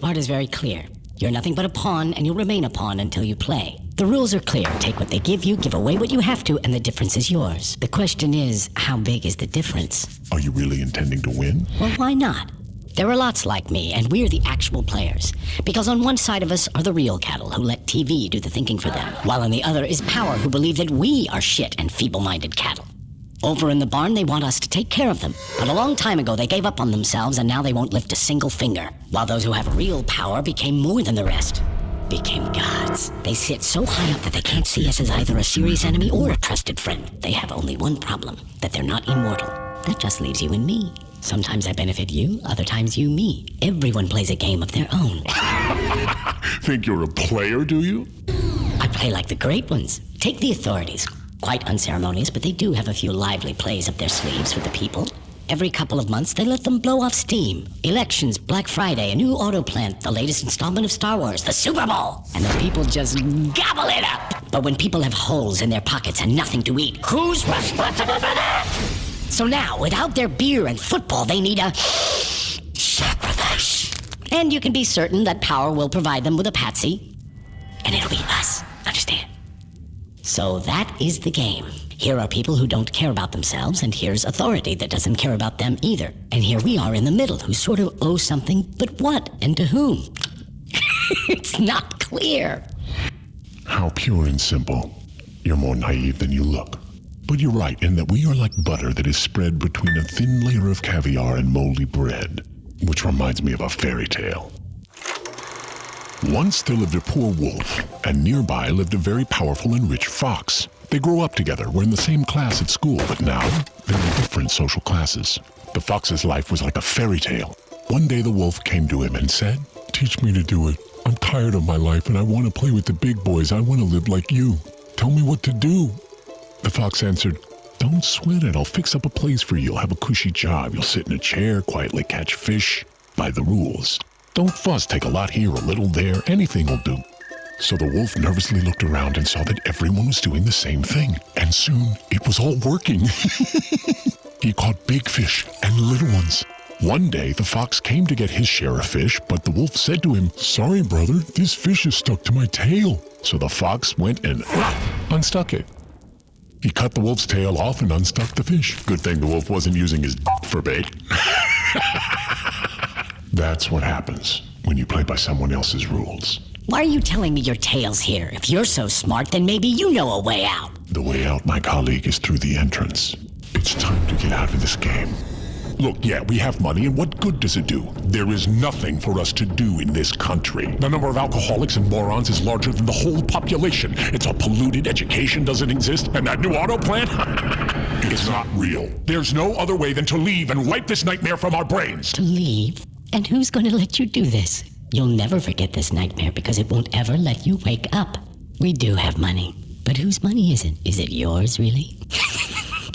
part is very clear. You're nothing but a pawn, and you'll remain a pawn until you play. The rules are clear. Take what they give you, give away what you have to, and the difference is yours. The question is, how big is the difference? Are you really intending to win? Well, why not? There are lots like me, and we're the actual players. Because on one side of us are the real cattle who let TV do the thinking for them, while on the other is power who believe that we are shit and feeble-minded cattle. Over in the barn, they want us to take care of them. But a long time ago, they gave up on themselves, and now they won't lift a single finger. While those who have real power became more than the rest. Became gods. They sit so high up that they can't see us as either a serious enemy or a trusted friend. They have only one problem, that they're not immortal. That just leaves you and me. Sometimes I benefit you, other times you me. Everyone plays a game of their own. Think you're a player, do you? I play like the great ones. Take the authorities. Quite unceremonious, but they do have a few lively plays up their sleeves for the people. Every couple of months, they let them blow off steam. Elections, Black Friday, a new auto plant, the latest installment of Star Wars, the Super Bowl. And the people just gobble it up. But when people have holes in their pockets and nothing to eat, who's responsible for that? So now, without their beer and football, they need a sacrifice. And you can be certain that power will provide them with a patsy. And it'll be us, understand? So that is the game. Here are people who don't care about themselves, and here's authority that doesn't care about them either. And here we are in the middle, who sort of owe something, but what and to whom? It's not clear. How pure and simple. You're more naive than you look. But you're right in that we are like butter that is spread between a thin layer of caviar and moldy bread, which reminds me of a fairy tale. Once there lived a poor wolf, and nearby lived a very powerful and rich fox. They grew up together, were in the same class at school, but now they're in different social classes. The fox's life was like a fairy tale. One day the wolf came to him and said, "Teach me to do it. I'm tired of my life and I want to play with the big boys. I want to live like you. Tell me what to do." The fox answered, "Don't sweat it. I'll fix up a place for you. You'll have a cushy job. You'll sit in a chair, quietly catch fish, by the rules. Don't fuss, take a lot here, a little there, anything will do." So the wolf nervously looked around and saw that everyone was doing the same thing. And soon, it was all working. He caught big fish and little ones. One day, the fox came to get his share of fish, but the wolf said to him, "Sorry, brother, this fish is stuck to my tail." So the fox went and unstuck it. He cut the wolf's tail off and unstuck the fish. Good thing the wolf wasn't using his for bait. That's what happens when you play by someone else's rules. Why are you telling me your tale's here? If you're so smart, then maybe you know a way out. The way out, my colleague, is through the entrance. It's time to get out of this game. Look, yeah, we have money, and what good does it do? There is nothing for us to do in this country. The number of alcoholics and morons is larger than the whole population. It's all polluted, education doesn't exist, and that new auto plant? It's not real. There's no other way than to leave and wipe this nightmare from our brains. To leave? And who's going to let you do this? You'll never forget this nightmare because it won't ever let you wake up. We do have money, but whose money is it? Is it yours, really?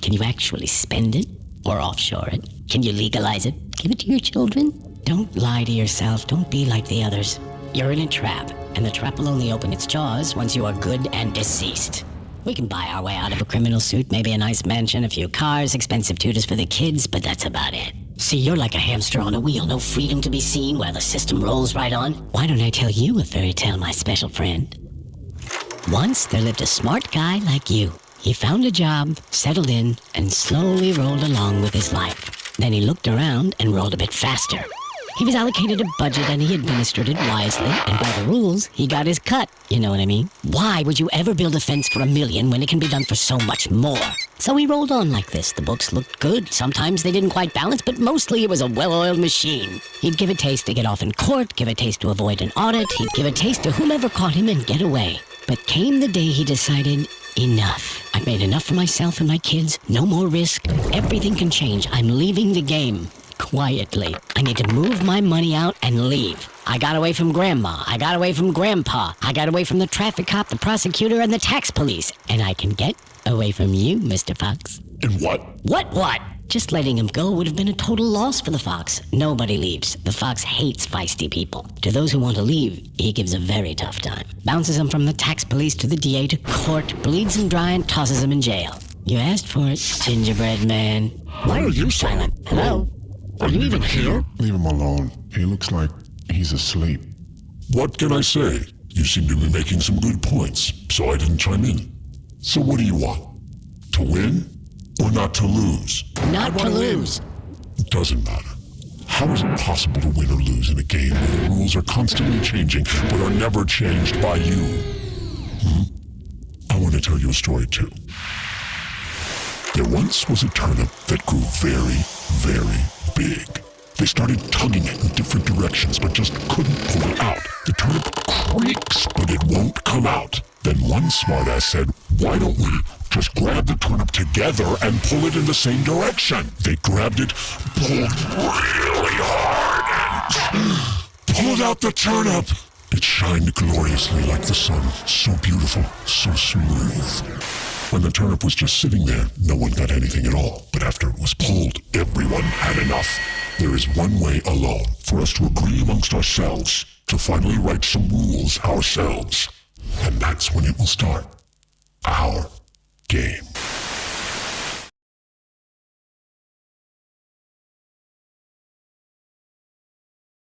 Can you actually spend it? Or offshore it? Can you legalize it? Give it to your children? Don't lie to yourself. Don't be like the others. You're in a trap, and the trap will only open its jaws once you are good and deceased. We can buy our way out of a criminal suit, maybe a nice mansion, a few cars, expensive tutors for the kids, but that's about it. See, you're like a hamster on a wheel, no freedom to be seen while the system rolls right on. Why don't I tell you a fairy tale, my special friend? Once there lived a smart guy like you. He found a job, settled in, and slowly rolled along with his life. Then he looked around and rolled a bit faster. He was allocated a budget and he administered it wisely, and by the rules, he got his cut. You know what I mean? Why would you ever build a fence for $1 million when it can be done for so much more? So he rolled on like this. The books looked good. Sometimes they didn't quite balance, but mostly it was a well-oiled machine. He'd give a taste to get off in court, give a taste to avoid an audit, he'd give a taste to whomever caught him and get away. But came the day he decided, enough. I've made enough for myself and my kids. No more risk. Everything can change. I'm leaving the game. Quietly. I need to move my money out and leave. I got away from Grandma. I got away from Grandpa. I got away from the traffic cop, the prosecutor, and the tax police. And I can get away from you, Mr. Fox. And what? What? Just letting him go would have been a total loss for the fox. Nobody leaves. The fox hates feisty people. To those who want to leave, he gives a very tough time. Bounces them from the tax police to the DA to court, bleeds them dry and tosses them in jail. You asked for it, gingerbread man. Why are you silent? Hello? Are you even here? Leave him alone. He looks like He's asleep. What can I say? You seem to be making some good points, so I didn't chime in. So what do you want? To win? Or not to lose? Not to lose. It doesn't matter. How is it possible to win or lose in a game where the rules are constantly changing, but are never changed by you? I want to tell you a story too. There once was a turnip that grew very, very big. They started tugging it in different directions, but just couldn't pull it out. The turnip creaks, but it won't come out. Then one smartass said, why don't we just grab the turnip together and pull it in the same direction? They grabbed it, pulled really hard, and pulled out the turnip. It shined gloriously like the sun, so beautiful, so smooth. When the turnip was just sitting there, no one got anything at all. But after it was pulled, everyone had enough. There is one way alone for us to agree amongst ourselves, to finally write some rules ourselves. And that's when it will start. Our